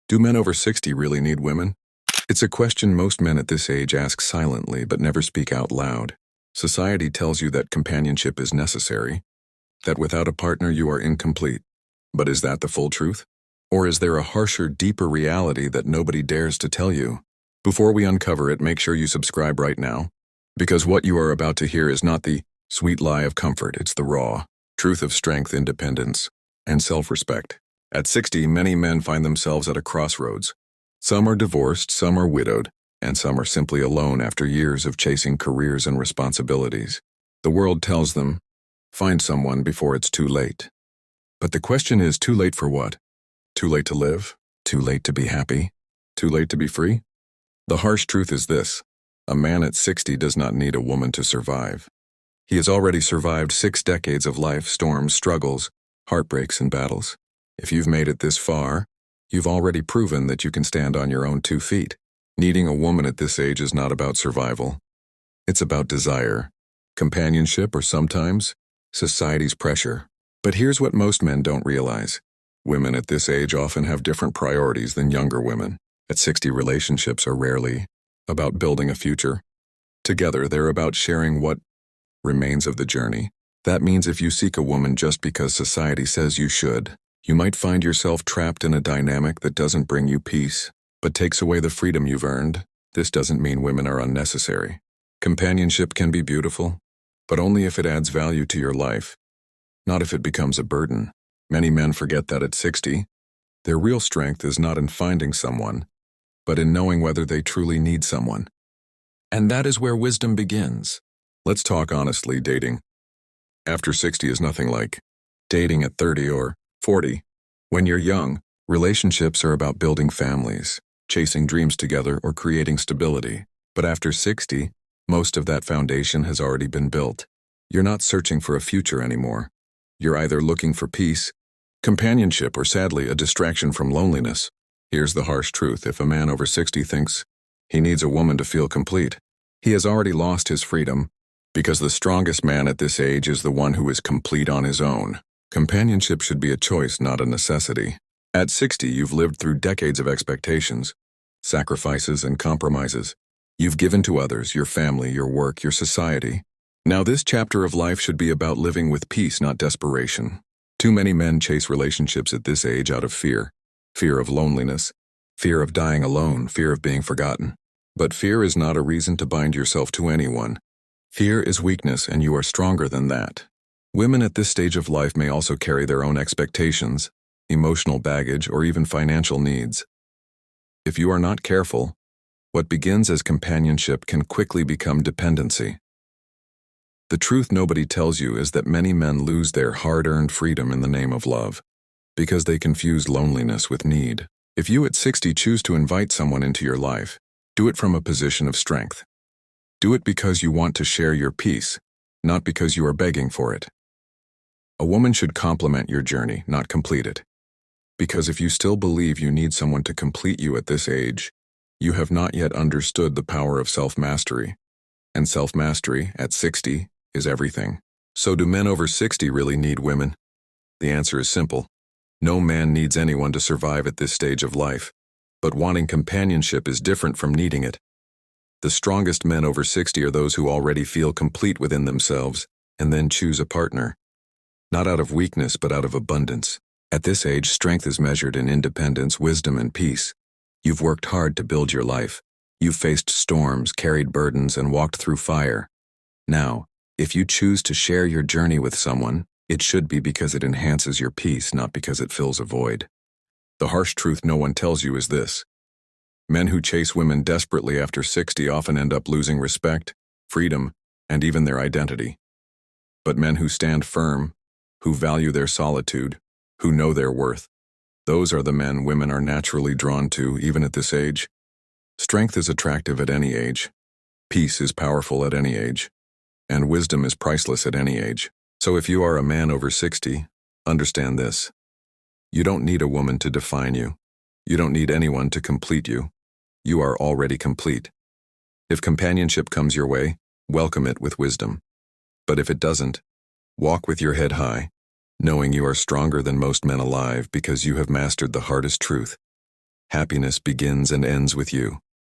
Do men over 60 really need women? It's a question most men at this age ask silently but never speak out loud. Society tells you that companionship is necessary, that without a partner you are incomplete. But is that the full truth? Or is there a harsher, deeper reality that nobody dares to tell you? Before we uncover it, make sure you subscribe right now, because what you are about to hear is not the sweet lie of comfort, it's the raw truth of strength, independence, and self-respect. At 60, many men find themselves at a crossroads. Some are divorced, some are widowed, and some are simply alone after years of chasing careers and responsibilities. The world tells them, find someone before it's too late. But the question is, too late for what? Too late to live? Too late to be happy? Too late to be free? The harsh truth is this: a man at 60 does not need a woman to survive. He has already survived 6 decades of life, storms, struggles, heartbreaks, and battles. If you've made it this far, you've already proven that you can stand on your own 2 feet. Needing a woman at this age is not about survival. It's about desire, companionship, or sometimes society's pressure. But here's what most men don't realize. Women at this age often have different priorities than younger women. At 60, relationships are rarely about building a future. Together, they're about sharing what remains of the journey. That means if you seek a woman just because society says you should, you might find yourself trapped in a dynamic that doesn't bring you peace, but takes away the freedom you've earned. This doesn't mean women are unnecessary. Companionship can be beautiful, but only if it adds value to your life, not if it becomes a burden. Many men forget that at 60, their real strength is not in finding someone, but in knowing whether they truly need someone. And that is where wisdom begins. Let's talk honestly. Dating after 60 is nothing like dating at 30 or 40. When you're young, relationships are about building families, chasing dreams together, or creating stability. But after 60, most of that foundation has already been built. You're not searching for a future anymore. You're either looking for peace, companionship, or sadly, a distraction from loneliness. Here's the harsh truth: if a man over 60 thinks he needs a woman to feel complete, he has already lost his freedom, because the strongest man at this age is the one who is complete on his own. Companionship should be a choice, not a necessity. At 60, you've lived through decades of expectations, sacrifices, and compromises. You've given to others, your family, your work, your society. Now this chapter of life should be about living with peace, not desperation. Too many men chase relationships at this age out of fear. Fear of loneliness, fear of dying alone, fear of being forgotten. But fear is not a reason to bind yourself to anyone. Fear is weakness, and you are stronger than that. Women at this stage of life may also carry their own expectations, emotional baggage, or even financial needs. If you are not careful, what begins as companionship can quickly become dependency. The truth nobody tells you is that many men lose their hard-earned freedom in the name of love, because they confuse loneliness with need. If you at 60 choose to invite someone into your life, do it from a position of strength. Do it because you want to share your peace, not because you are begging for it. A woman should complement your journey, not complete it. Because if you still believe you need someone to complete you at this age, you have not yet understood the power of self-mastery. And self-mastery, at 60, is everything. So do men over 60 really need women? The answer is simple. No man needs anyone to survive at this stage of life. But wanting companionship is different from needing it. The strongest men over 60 are those who already feel complete within themselves and then choose a partner. Not out of weakness, but out of abundance. At this age, strength is measured in independence, wisdom, and peace. You've worked hard to build your life. You've faced storms, carried burdens, and walked through fire. Now, if you choose to share your journey with someone, it should be because it enhances your peace, not because it fills a void. The harsh truth no one tells you is this: men who chase women desperately after 60 often end up losing respect, freedom, and even their identity. But men who stand firm, who value their solitude, who know their worth, those are the men women are naturally drawn to, even at this age. Strength is attractive at any age. Peace is powerful at any age. And wisdom is priceless at any age. So if you are a man over 60, understand this: you don't need a woman to define you. You don't need anyone to complete you. You are already complete. If companionship comes your way, welcome it with wisdom. But if it doesn't, walk with your head high, knowing you are stronger than most men alive because you have mastered the hardest truth. Happiness begins and ends with you.